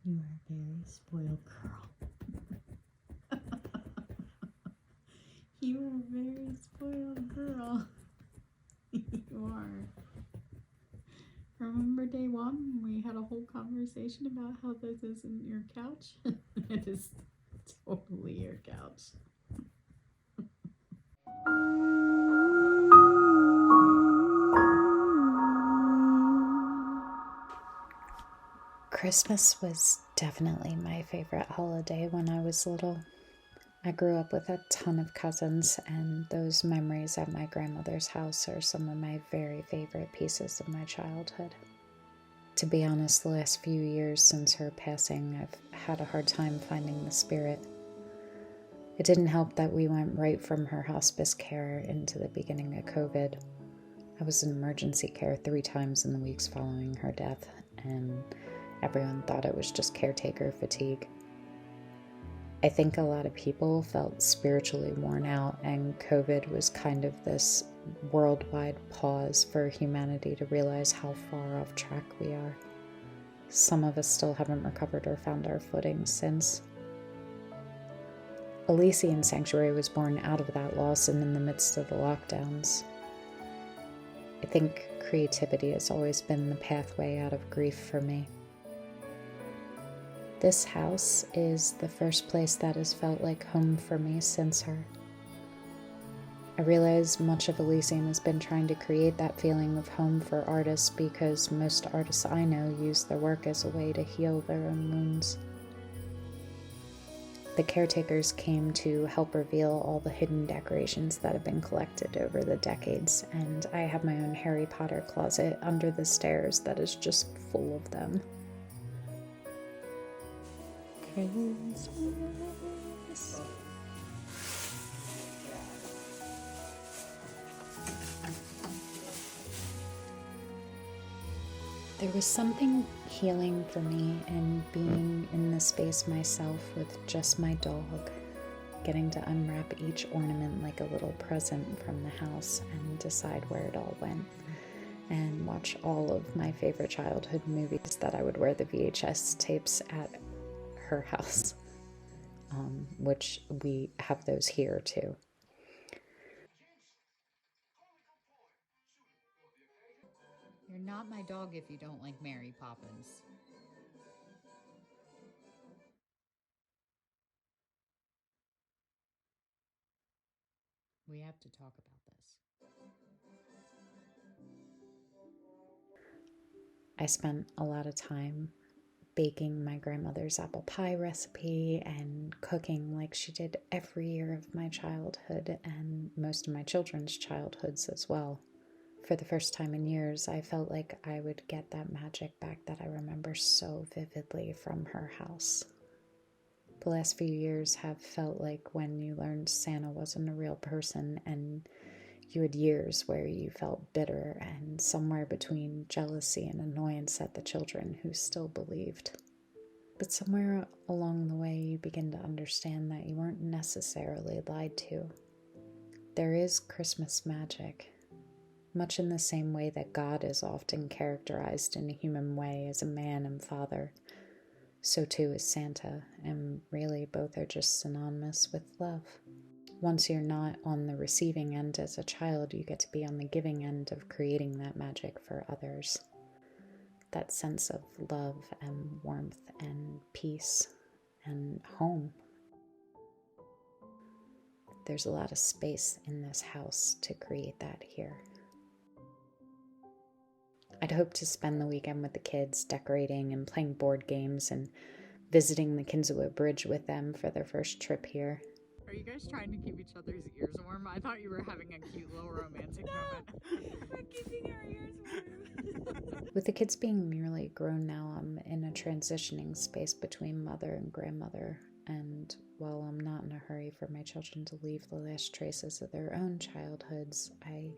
You are a very spoiled girl. You are a very spoiled girl. You are. Remember day one? We had a whole conversation about how this isn't your couch. It is totally your couch. Christmas was definitely my favorite holiday when I was little. I grew up with a ton of cousins, and those memories at my grandmother's house are some of my very favorite pieces of my childhood. To be honest, the last few years since her passing, I've had a hard time finding the spirit. It didn't help that we went right from her hospice care into the beginning of COVID. I was in emergency care 3 times in the weeks following her death, and everyone thought it was just caretaker fatigue. I think a lot of people felt spiritually worn out, and COVID was kind of this worldwide pause for humanity to realize how far off track we are. Some of us still haven't recovered or found our footing since. Elysian Sanctuary was born out of that loss and in the midst of the lockdowns. I think creativity has always been the pathway out of grief for me. This house is the first place that has felt like home for me since her. I realize much of Elysium has been trying to create that feeling of home for artists because most artists I know use their work as a way to heal their own wounds. The caretakers came to help reveal all the hidden decorations that have been collected over the decades, and I have my own Harry Potter closet under the stairs that is just full of them. Christmas. There was something healing for me in being in the space myself with just my dog, getting to unwrap each ornament like a little present from the house and decide where it all went, and watch all of my favorite childhood movies that I would wear the VHS tapes at her house, which we have those here too. You're not my dog if you don't like Mary Poppins. We have to talk about this. I spent a lot of time baking my grandmother's apple pie recipe and cooking like she did every year of my childhood and most of my children's childhoods as well. For the first time in years, I felt like I would get that magic back that I remember so vividly from her house. The last few years have felt like when you learned Santa wasn't a real person, and you had years where you felt bitter and somewhere between jealousy and annoyance at the children who still believed. But somewhere along the way, you begin to understand that you weren't necessarily lied to. There is Christmas magic, much in the same way that God is often characterized in a human way as a man and father. So too is Santa, and really both are just synonymous with love. Once you're not on the receiving end as a child, you get to be on the giving end of creating that magic for others. That sense of love and warmth and peace and home. There's a lot of space in this house to create that here. I'd hoped to spend the weekend with the kids, decorating and playing board games and visiting the Kinsua Bridge with them for their first trip here. Are you guys trying to keep each other's ears warm? I thought you were having a cute little romantic moment. We're keeping our ears warm. With the kids being nearly grown now, I'm in a transitioning space between mother and grandmother, and while I'm not in a hurry for my children to leave the last traces of their own childhoods, I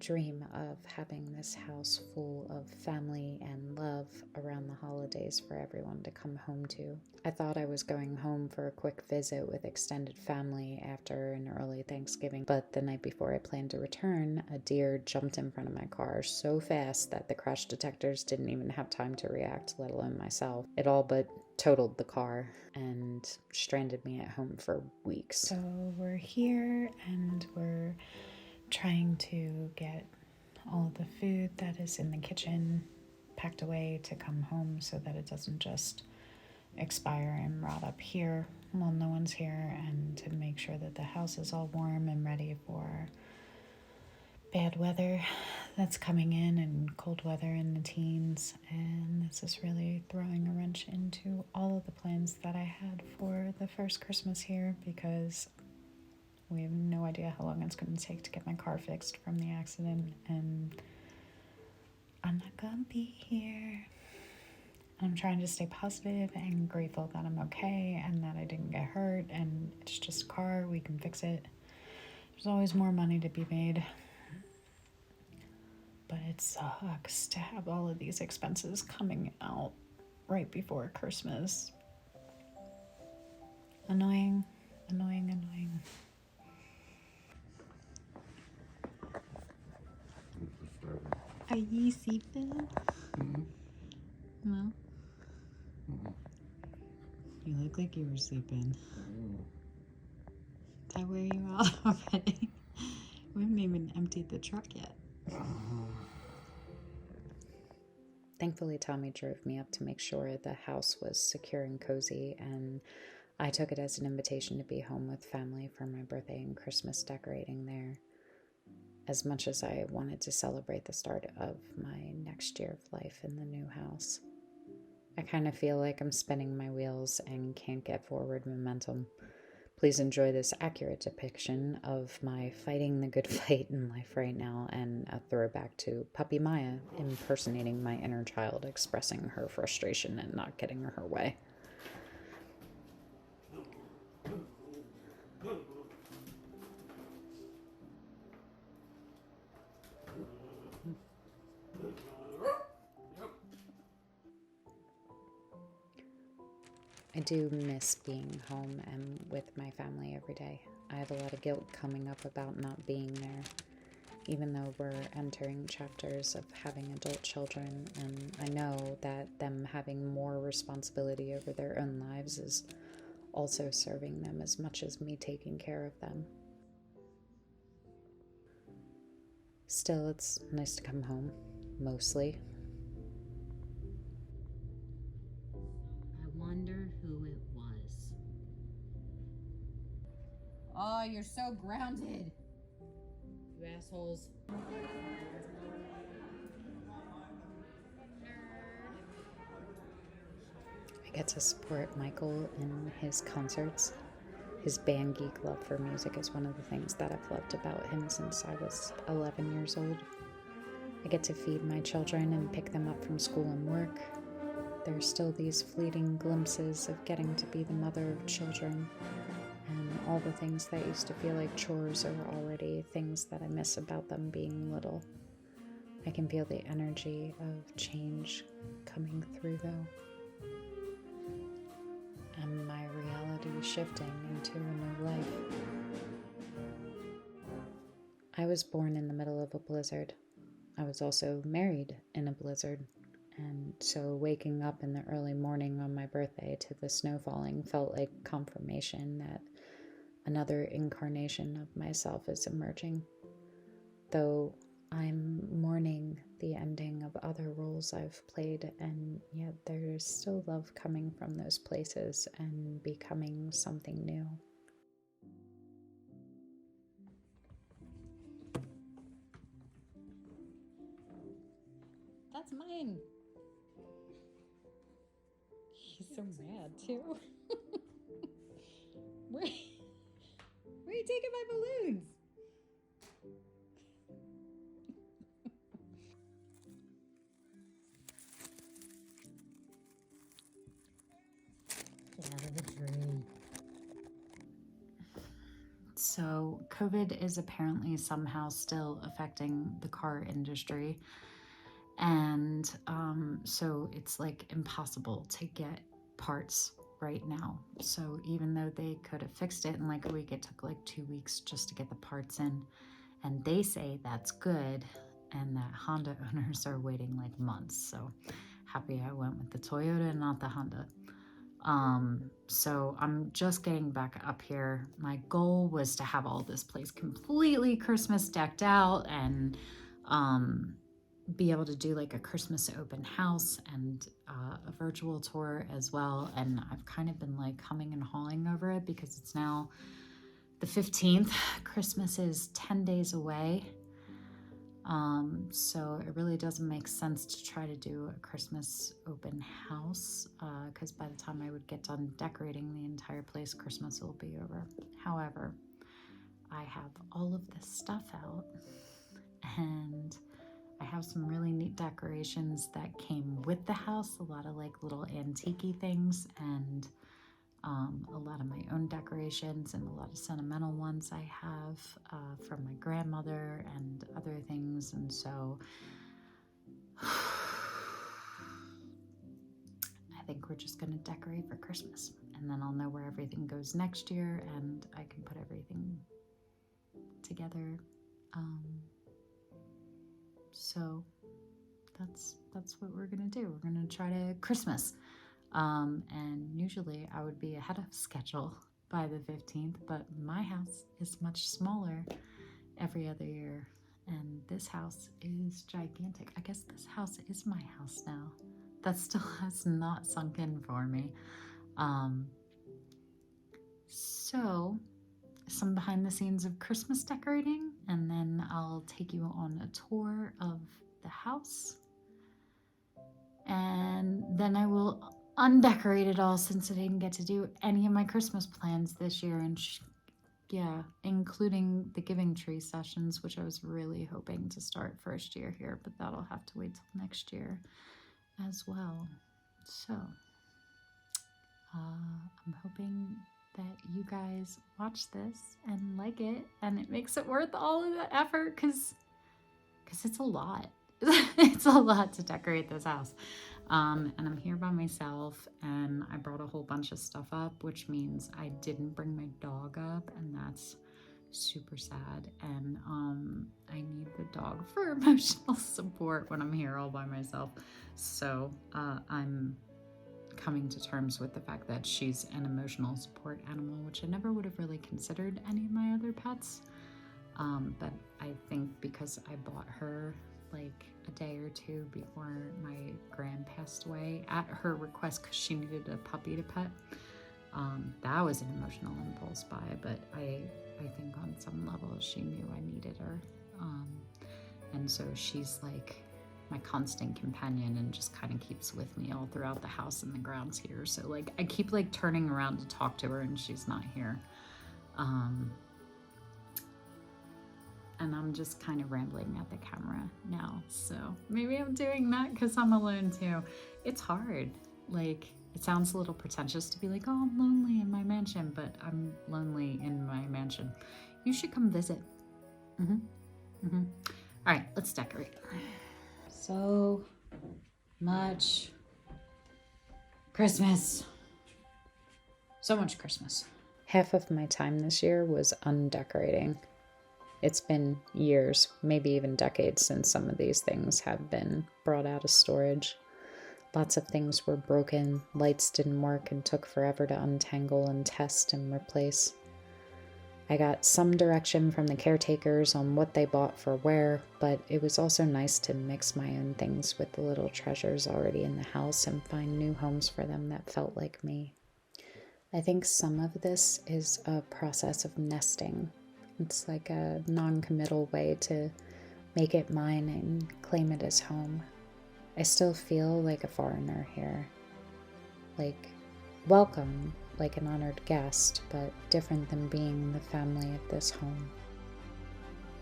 dream of having this house full of family and love around the holidays for everyone to come home to. I thought I was going home for a quick visit with extended family after an early Thanksgiving, but the night before I planned to return, a deer jumped in front of my car so fast that the crash detectors didn't even have time to react, let alone myself. It all but totaled the car and stranded me at home for weeks. So we're here and we're trying to get all of the food that is in the kitchen packed away to come home so that it doesn't just expire and rot up here while no one's here, and to make sure that the house is all warm and ready for bad weather that's coming in and cold weather in the teens. And this is really throwing a wrench into all of the plans that I had for the first Christmas here, because we have no idea how long it's going to take to get my car fixed from the accident, and I'm not going to be here. I'm trying to stay positive and grateful that I'm okay and that I didn't get hurt, and it's just a car, we can fix it. There's always more money to be made. But it sucks to have all of these expenses coming out right before Christmas. Annoying. Are you sleeping? Mm-hmm. No? Mm-hmm. You look like you were sleeping. Mm. Did I wear you out already? We haven't even emptied the truck yet. Thankfully, Tommy drove me up to make sure the house was secure and cozy, and I took it as an invitation to be home with family for my birthday and Christmas decorating there, as much as I wanted to celebrate the start of my next year of life in the new house. I kind of feel like I'm spinning my wheels and can't get forward momentum. Please enjoy this accurate depiction of my fighting the good fight in life right now, and a throwback to Puppy Maya impersonating my inner child, expressing her frustration and not getting her way. I do miss being home and with my family every day. I have a lot of guilt coming up about not being there, even though we're entering chapters of having adult children, and I know that them having more responsibility over their own lives is also serving them as much as me taking care of them. Still, it's nice to come home, mostly. I wonder who it was. Oh, you're so grounded. You assholes. I get to support Michael in his concerts. His band geek love for music is one of the things that I've loved about him since I was 11 years old. I get to feed my children and pick them up from school and work. There are still these fleeting glimpses of getting to be the mother of children, and all the things that used to feel like chores are already things that I miss about them being little. I can feel the energy of change coming through though, and my reality shifting into a new life. I was born in the middle of a blizzard. I was also married in a blizzard, and so waking up in the early morning on my birthday to the snow falling felt like confirmation that another incarnation of myself is emerging. Though I'm mourning the ending of other roles I've played, and yet there's still love coming from those places and becoming something new. That's mine. He's so mad too. Where are you taking my balloons? Get out of the tree. It's So COVID is apparently somehow still affecting the car industry. And so it's like impossible to get parts right now. So even though they could have fixed it in like a week, it took like 2 weeks just to get the parts in. And they say that's good, and that Honda owners are waiting like months. So happy I went with the Toyota and not the Honda. So I'm just getting back up here. My goal was to have all this place completely Christmas decked out and be able to do like a Christmas open house and a virtual tour as well. And I've kind of been like humming and hawing over it because it's now the 15th. Christmas is 10 days away. So it really doesn't make sense to try to do a Christmas open house because by the time I would get done decorating the entire place, Christmas will be over. However, I have all of this stuff out, and I have some really neat decorations that came with the house, a lot of like little antique-y things, and a lot of my own decorations and a lot of sentimental ones I have from my grandmother and other things. And so I think we're just going to decorate for Christmas, and then I'll know where everything goes next year and I can put everything together. So that's what we're going to do. We're going to try to Christmas. And usually I would be ahead of schedule by the 15th, but my house is much smaller every other year, and this house is gigantic. I guess this house is my house now. That still has not sunk in for me. So some behind the scenes of Christmas decorating, and then I'll take you on a tour of the house, and then I will undecorate it all since I didn't get to do any of my Christmas plans this year, and including the giving tree sessions, which I was really hoping to start first year here, but that'll have to wait till next year as well. So I'm hoping that you guys watch this and like it, and it makes it worth all of the effort, because it's a lot. It's a lot to decorate this house. And I'm here by myself, and I brought a whole bunch of stuff up, which means I didn't bring my dog up, and that's super sad. And I need the dog for emotional support when I'm here all by myself. So I'm coming to terms with the fact that she's an emotional support animal, which I never would have really considered any of my other pets. But I think because I bought her like a day or two before my gran passed away at her request because she needed a puppy to pet, that was an emotional impulse buy, but I think on some level she knew I needed her. And so she's like my constant companion and just kind of keeps with me all throughout the house and the grounds here. So like I keep like turning around to talk to her and she's not here. And I'm just kind of rambling at the camera now. So maybe I'm doing that because I'm alone too. It's hard. Like, it sounds a little pretentious to be like, oh, I'm lonely in my mansion, but I'm lonely in my mansion. You should come visit. All right, let's decorate. So much Christmas. So much Christmas. Half of my time this year was undecorating. It's been years, maybe even decades, since some of these things have been brought out of storage. Lots of things were broken, lights didn't work, and took forever to untangle and test and replace. I got some direction from the caretakers on what they bought for where, but it was also nice to mix my own things with the little treasures already in the house and find new homes for them that felt like me. I think some of this is a process of nesting. It's like a non-committal way to make it mine and claim it as home. I still feel like a foreigner here. Like, welcome, like an honored guest, but different than being the family of this home.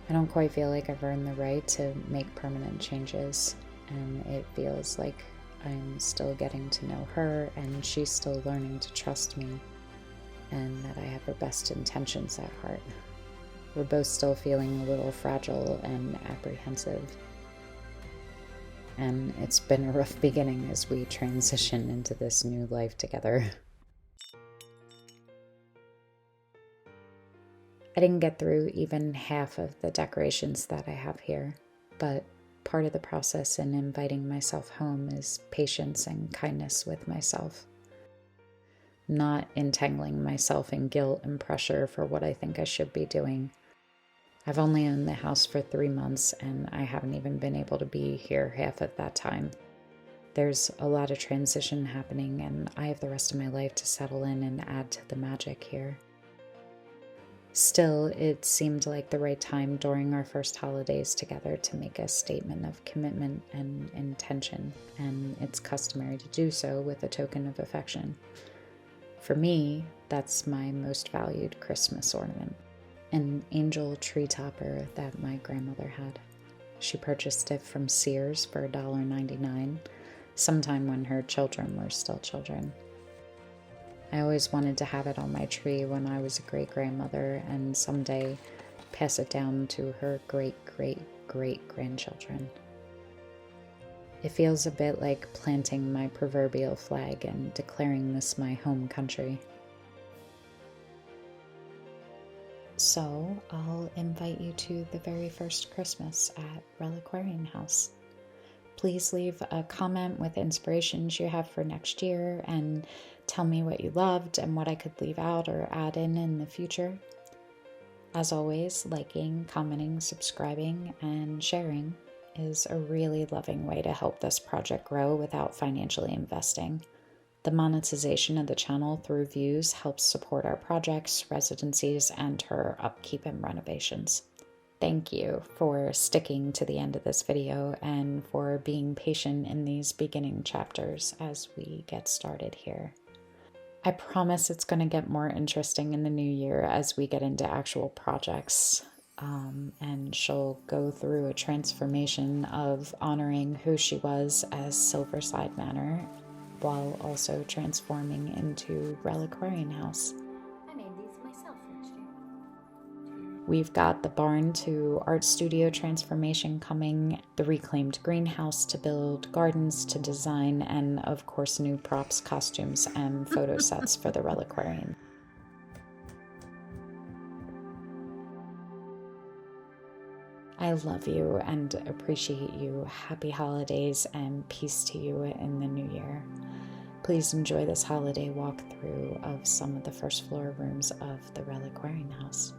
I don't quite feel like I've earned the right to make permanent changes, and it feels like I'm still getting to know her, and she's still learning to trust me, and that I have her best intentions at heart. We're both still feeling a little fragile and apprehensive. And it's been a rough beginning as we transition into this new life together. I didn't get through even half of the decorations that I have here, but part of the process in inviting myself home is patience and kindness with myself. Not entangling myself in guilt and pressure for what I think I should be doing. I've only owned the house for 3 months and I haven't even been able to be here half of that time. There's a lot of transition happening and I have the rest of my life to settle in and add to the magic here. Still, it seemed like the right time during our first holidays together to make a statement of commitment and intention, and it's customary to do so with a token of affection. For me, that's my most valued Christmas ornament, an angel tree topper that my grandmother had. She purchased it from Sears for $1.99, sometime when her children were still children. I always wanted to have it on my tree when I was a great-grandmother and someday pass it down to her great-great-great-grandchildren. It feels a bit like planting my proverbial flag and declaring this my home country. So I'll invite you to the very first Christmas at Reliquarian House. Please leave a comment with inspirations you have for next year and tell me what you loved and what I could leave out or add in the future. As always, liking, commenting, subscribing, and sharing is a really loving way to help this project grow without financially investing. The monetization of the channel through views helps support our projects, residencies, and her upkeep and renovations. Thank you for sticking to the end of this video and for being patient in these beginning chapters as we get started here. I promise it's going to get more interesting in the new year as we get into actual projects, and she'll go through a transformation of honoring who she was as Silverside Manor while also transforming into Reliquarian House. I made these myself next year. We've got the barn to art studio transformation coming, the reclaimed greenhouse to build, gardens to design, and of course new props, costumes, and photo sets for the Reliquarian. I love you and appreciate you. Happy holidays and peace to you in the new year. Please enjoy this holiday walkthrough of some of the first floor rooms of the Reliquarian House.